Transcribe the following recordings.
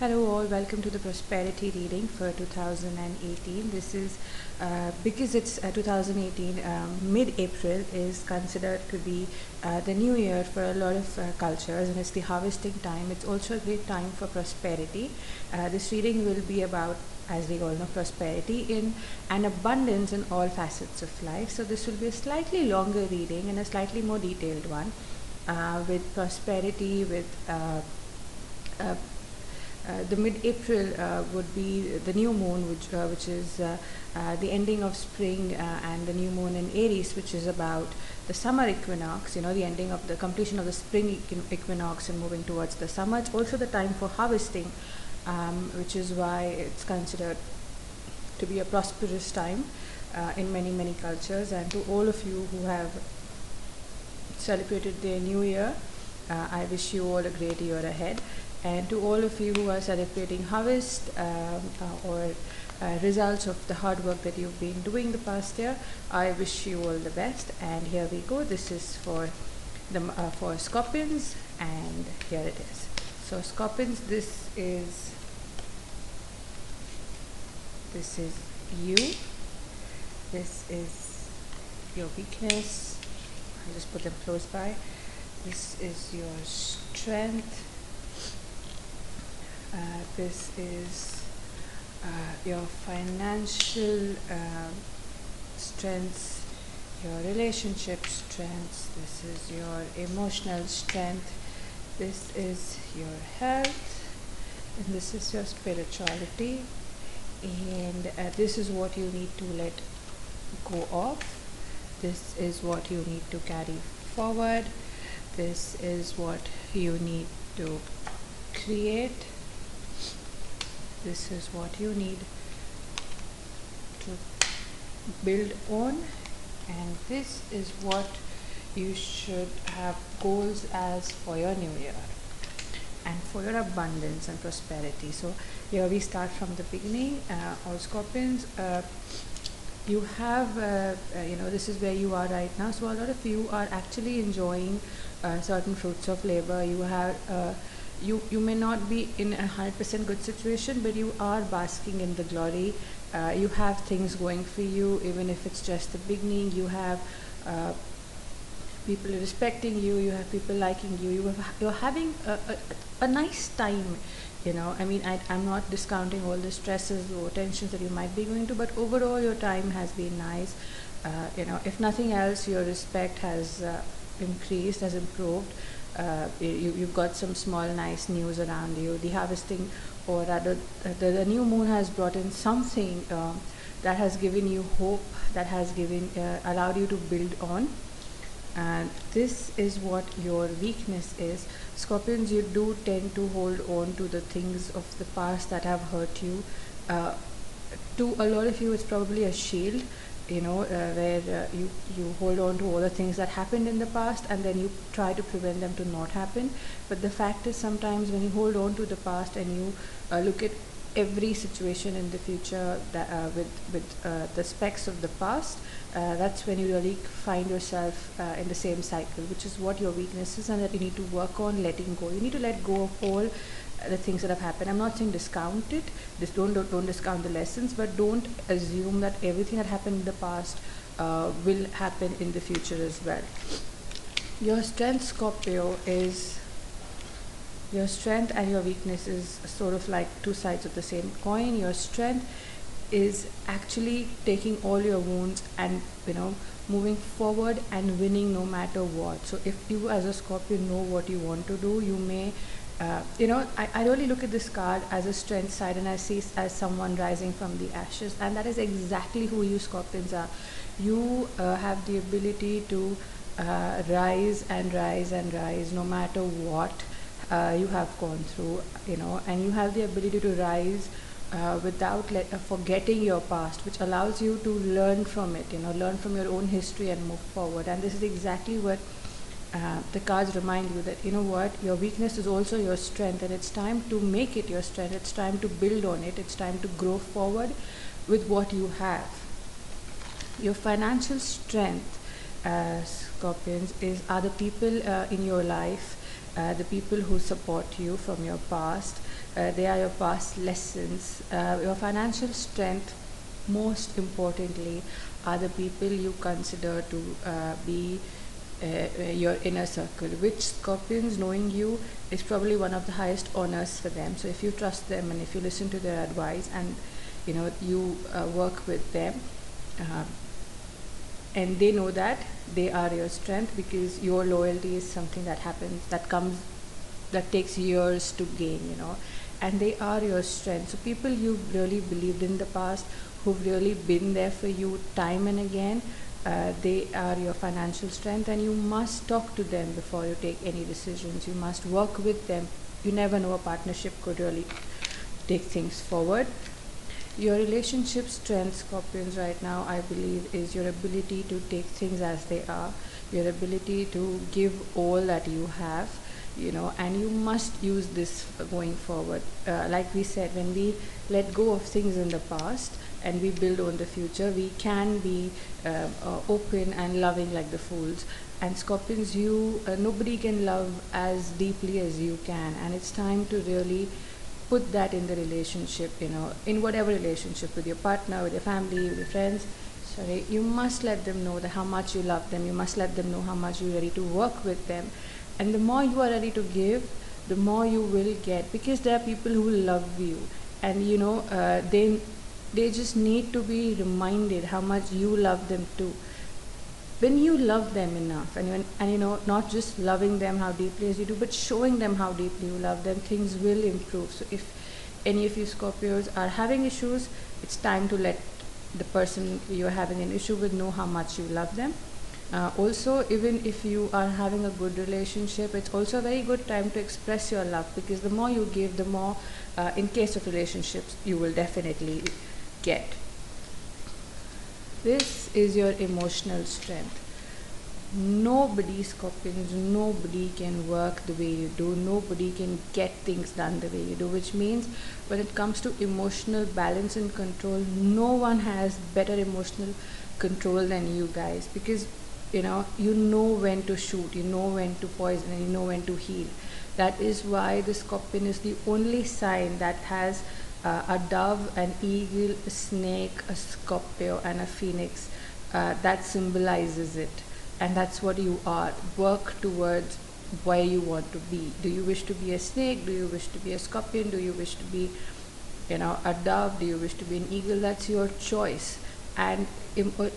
Hello all, welcome to the prosperity reading for 2018. This is because it's 2018, mid-April is considered to be the new year for a lot of cultures, and it's the harvesting time. It's also a great time for prosperity. This reading will be about, as we all know, prosperity in and abundance in all facets of life. So this will be a slightly longer reading and a slightly more detailed one with prosperity, with the mid-April would be the new moon, which is the ending of spring, and the new moon in Aries, which is about the summer equinox. You know, the ending of the completion of the spring equinox and moving towards the summer. It's also the time for harvesting, which is why it's considered to be a prosperous time in many cultures. And to all of you who have celebrated their new year, I wish you all a great year ahead. And to all of you who are celebrating harvest or results of the hard work that you've been doing the past year, I wish you all the best. And here we go. This is for the for Scorpions, and here it is. So Scorpions, this is you. This is your weakness. I'll just put them close by. This is your strength. This is your financial strengths, your relationship strengths. This is your emotional strength. This is your health, and this is your spirituality. And this is what you need to let go of. This is what you need to carry forward. This is what you need to create. This is what you need to build on, and this is what you should have goals as for your new year and for your abundance and prosperity. So here we start from the beginning. All Scorpions, you have this is where you are right now. So a lot of you are actually enjoying certain fruits of labor. You have you may not be in a 100% good situation, but you are basking in the glory. You have things going for you, even if it's just the beginning. You have people respecting you. You have people liking you. You're having a nice time. You know, I mean, I'm not discounting all the stresses or tensions that you might be going to, but overall your time has been nice. If nothing else, your respect has increased, has improved. You've got some small nice news around you. The harvesting, or rather the new moon has brought in something that has given you hope, that has allowed you to build on. And this is what your weakness is. Scorpions, you do tend to hold on to the things of the past that have hurt you. To a lot of you, it's probably a shield, where you hold on to all the things that happened in the past, and then you try to prevent them to not happen. But the fact is, sometimes when you hold on to the past and you look at every situation in the future that, with the specs of the past, that's when you really find yourself in the same cycle, which is what your weakness is, and that you need to work on letting go. You need to let go of all the things that have happened. I'm not saying discount it. Don't discount the lessons, but don't assume that everything that happened in the past will happen in the future as well. Your strength, Scorpio, is your strength, and your weakness is sort of like two sides of the same coin. Your strength is actually taking all your wounds and moving forward and winning no matter what. So if you as a Scorpio know what you want to do, you may I really look at this card as a strength side, and I see as someone rising from the ashes, and that is exactly who you Scorpions are. You have the ability to rise and rise and rise no matter what you have gone through, and you have the ability to rise without forgetting your past, which allows you to learn from it, learn from your own history and move forward. And this is exactly what the cards remind you, that your weakness is also your strength, and it's time to make it your strength. It's time to build on it. It's time to grow forward with what you have. Your financial strength, Scorpions, are the people in your life, the people who support you from your past, They are your past lessons. Your financial strength, most importantly, are the people you consider to be your inner circle, which Scorpions, knowing you, is probably one of the highest honors for them. So if you trust them and if you listen to their advice and you work with them, uh, and they know that they are your strength, because your loyalty is something that happens, that takes years to gain, and they are your strength. So people you've really believed in the past, who've really been there for you time and again, they are your financial strength, and you must talk to them before you take any decisions. You must work with them. You never know, a partnership could really take things forward. Your relationship strength, Scorpions, right now, I believe, is your ability to take things as they are, your ability to give all that you have, and you must use this going forward. Like we said, when we let go of things in the past and we build on the future, we can be open and loving like the fools. And Scorpions, nobody can love as deeply as you can, and it's time to really put that in the relationship, in whatever relationship, with your partner, with your family, with your friends. Sorry, you must let them know that how much you love them. You must let them know how much you're ready to work with them. And the more you are ready to give, the more you will get, because there are people who love you, and they just need to be reminded how much you love them too. When you love them enough, and not just loving them how deeply as you do, but showing them how deeply you love them, things will improve. So if any of you Scorpios are having issues, it's time to let the person you're having an issue with know how much you love them. Also, even if you are having a good relationship, it's also a very good time to express your love, because the more you give, the more, in case of relationships, you will definitely get. This is your emotional strength. Nobody, Scorpions, nobody can work the way you do. Nobody can get things done the way you do, which means when it comes to emotional balance and control, no one has better emotional control than you guys, because you know when to shoot, you know when to poison, and you know when to heal. That is why the Scorpion is the only sign that has a dove, an eagle, a snake, a Scorpio, and a phoenix that symbolizes it. And that's what you are. Work towards where you want to be. Do you wish to be a snake? Do you wish to be a scorpion? Do you wish to be, a dove? Do you wish to be an eagle? That's your choice. And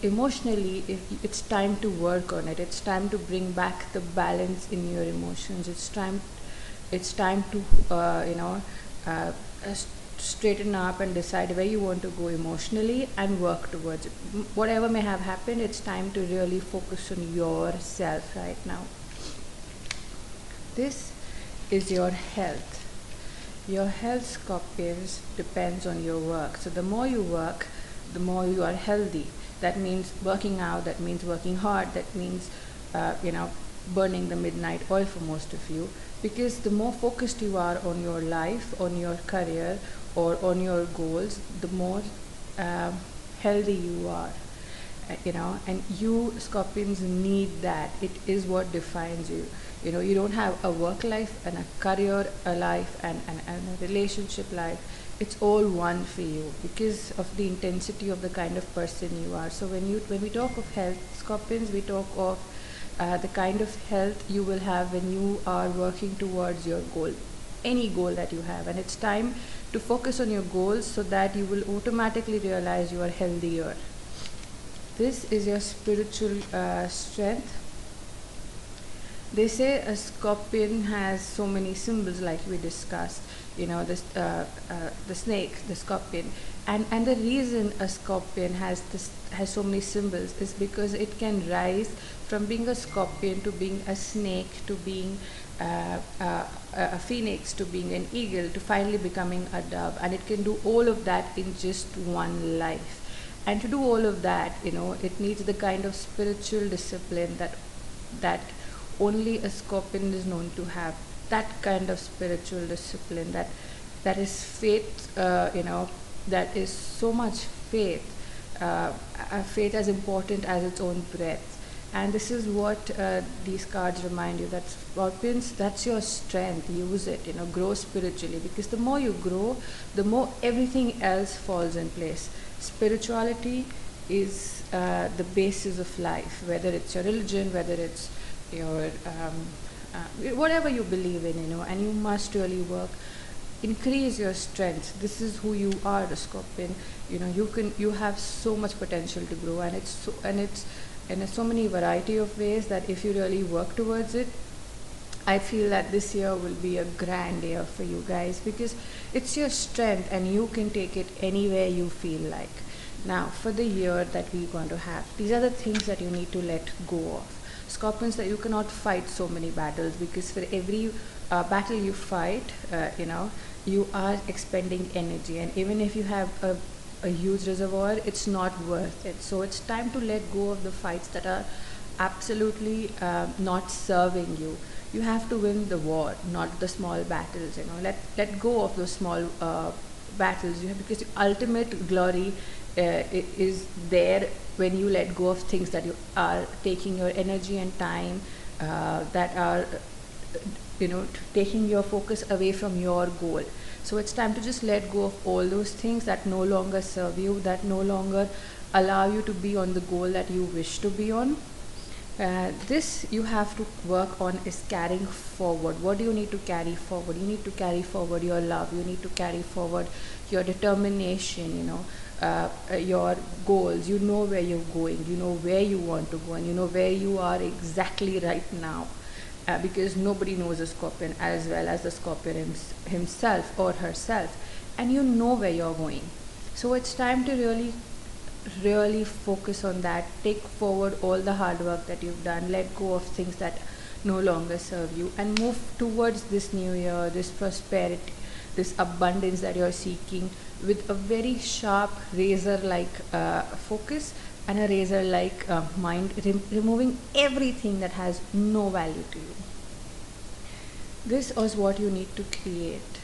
emotionally, it's time to work on it. It's time to bring back the balance in your emotions. It's time to, straighten up and decide where you want to go emotionally and work towards it. Whatever may have happened, it's time to really focus on yourself right now. This is your health. Your health, Scorpions, depends on your work. So the more you work, the more you are healthy. That means working out, that means working hard, that means, burning the midnight oil for most of you. Because the more focused you are on your life, on your career, or on your goals, the more healthy you are. And you Scorpions need that. It is what defines you. You don't have a work life and a career a life and a relationship life. It's all one for you because of the intensity of the kind of person you are. So when we talk of health, Scorpions, we talk of the kind of health you will have when you are working towards your goal, any goal that you have. And it's time to focus on your goals so that you will automatically realize you are healthier. This is your spiritual strength. They say a Scorpion has so many symbols, like we discussed, the snake, the Scorpion. And the reason a Scorpion has so many symbols is because it can rise from being a Scorpion to being a snake, to being a phoenix, to being an eagle, to finally becoming a dove. And it can do all of that in just one life. And to do all of that, it needs the kind of spiritual discipline that only a Scorpion is known to have. That kind of spiritual discipline, that is faith, that is so much faith, faith as important as its own breath. And this is what these cards remind you, that Scorpions, that's your strength. Use it, grow spiritually, because the more you grow, the more everything else falls in place. Spirituality is the basis of life, whether it's your religion, whether it's your whatever you believe in, and you must really work, increase your strength. This is who you are, the Scorpion. You have so much potential to grow, and it's in so many variety of ways that if you really work towards it, I feel that this year will be a grand year for you guys, because it's your strength and you can take it anywhere you feel like. Now, for the year that we're going to have, these are the things that you need to let go of. Scorpions, that you cannot fight so many battles, because for every battle you fight, you are expending energy, and even if you have a huge reservoir, it's not worth it. So it's time to let go of the fights that are absolutely not serving you. You have to win the war, not the small battles. Let go of those small battles. Because the ultimate glory is there when you let go of things that you are taking your energy and time, that are taking your focus away from your goal. So it's time to just let go of all those things that no longer serve you, that no longer allow you to be on the goal that you wish to be on. This you have to work on, is carrying forward. What do you need to carry forward? You need to carry forward your love. You need to carry forward your determination, your goals. You know where you're going. You know where you want to go, and you know where you are exactly right now. Because nobody knows a Scorpion as well as the Scorpion himself or herself, and you know where you're going. So it's time to really focus on that. Take forward all the hard work that you've done, let go of things that no longer serve you, and move towards this new year, this prosperity, this abundance that you're seeking, with a very sharp razor-like focus and a razor-like mind, removing everything that has no value to you. This is what you need to create.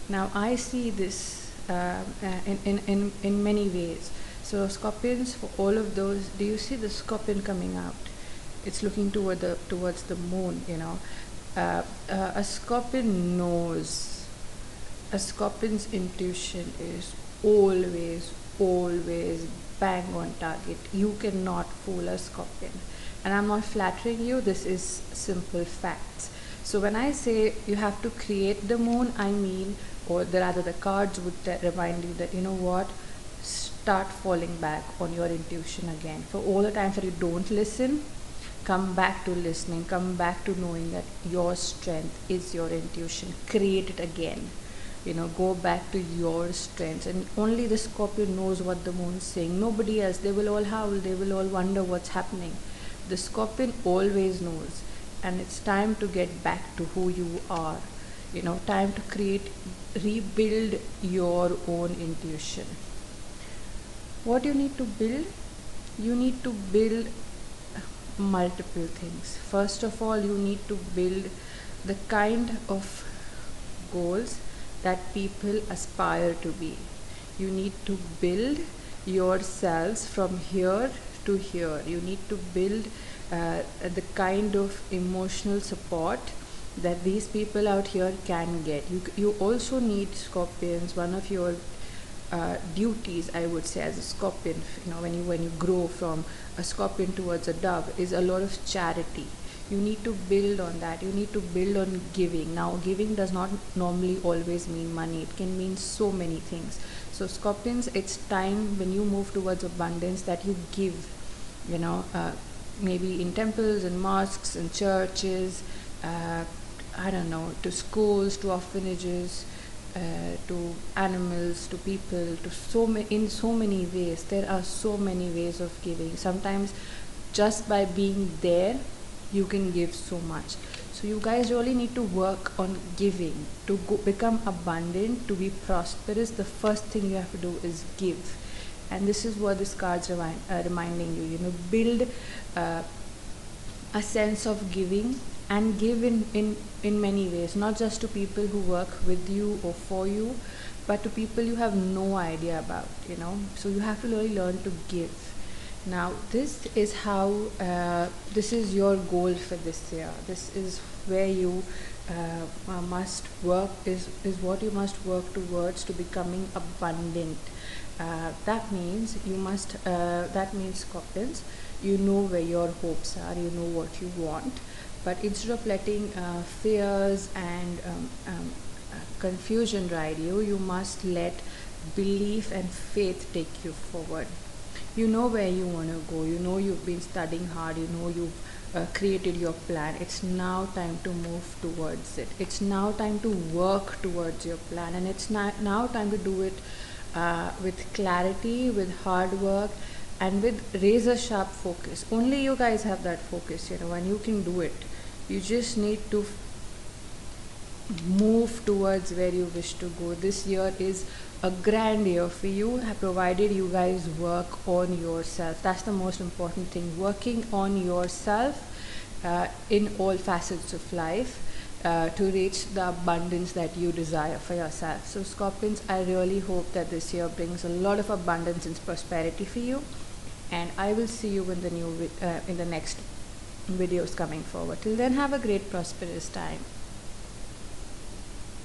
Now, I see this in many ways. So Scorpions, for all of those, do you see the Scorpion coming out? It's looking towards the moon. A Scorpion knows. A Scorpion's intuition is always bang on target. You cannot fool a Scorpion. And I'm not flattering you, this is simple facts. So when I say you have to create the moon, I mean, or rather the cards would remind you that, start falling back on your intuition again. For all the times that you don't listen, come back to listening, come back to knowing that your strength is your intuition. Create it again. Go back to your strengths, and only the Scorpion knows what the moon is saying. Nobody else. They will all howl, they will all wonder what's happening. The Scorpion always knows, and it's time to get back to who you are. Time to rebuild your own intuition. What you need to build? You need to build multiple things. First of all, you need to build the kind of goals that people aspire to be. You need to build yourselves from here to here. You need to build the kind of emotional support that these people out here can get. You also need, Scorpions, one of your duties, I would say, as a Scorpion, when you grow from a Scorpion towards a dove, is a lot of charity. You need to build on that. You need to build on giving. Now, giving does not normally always mean money. It can mean so many things. So Scorpions, it's time, when you move towards abundance, that you give, maybe in temples and mosques and churches, to schools, to orphanages, to animals, to people, in so many ways. There are so many ways of giving. Sometimes just by being there, you can give so much. So you guys really need to work on giving. To become abundant, to be prosperous, the first thing you have to do is give. And this is what this card's reminding you. Build a sense of giving, and give in many ways, not just to people who work with you or for you, but to people you have no idea about. So you have to really learn to give. Now this is how this is your goal for this year. This is where you must work, is what you must work towards to becoming abundant. That means you must that means, Scorpions, you know where your hopes are, you know what you want, but instead of letting fears and confusion ride you, you must let belief and faith take you forward. You know where you want to go, you know you've been studying hard, you know you've created your plan. It's now time to move towards it. It's now time to work towards your plan, and it's now time to do it with clarity, with hard work, and with razor sharp focus. Only you guys have that focus, and you can do it. You just need to move towards where you wish to go. This year is a grand year for you, provided you guys work on yourself. That's the most important thing, working on yourself in all facets of life to reach the abundance that you desire for yourself. So Scorpions, I really hope that this year brings a lot of abundance and prosperity for you, and I will see you in the next videos coming forward. Till then, have a great prosperous time.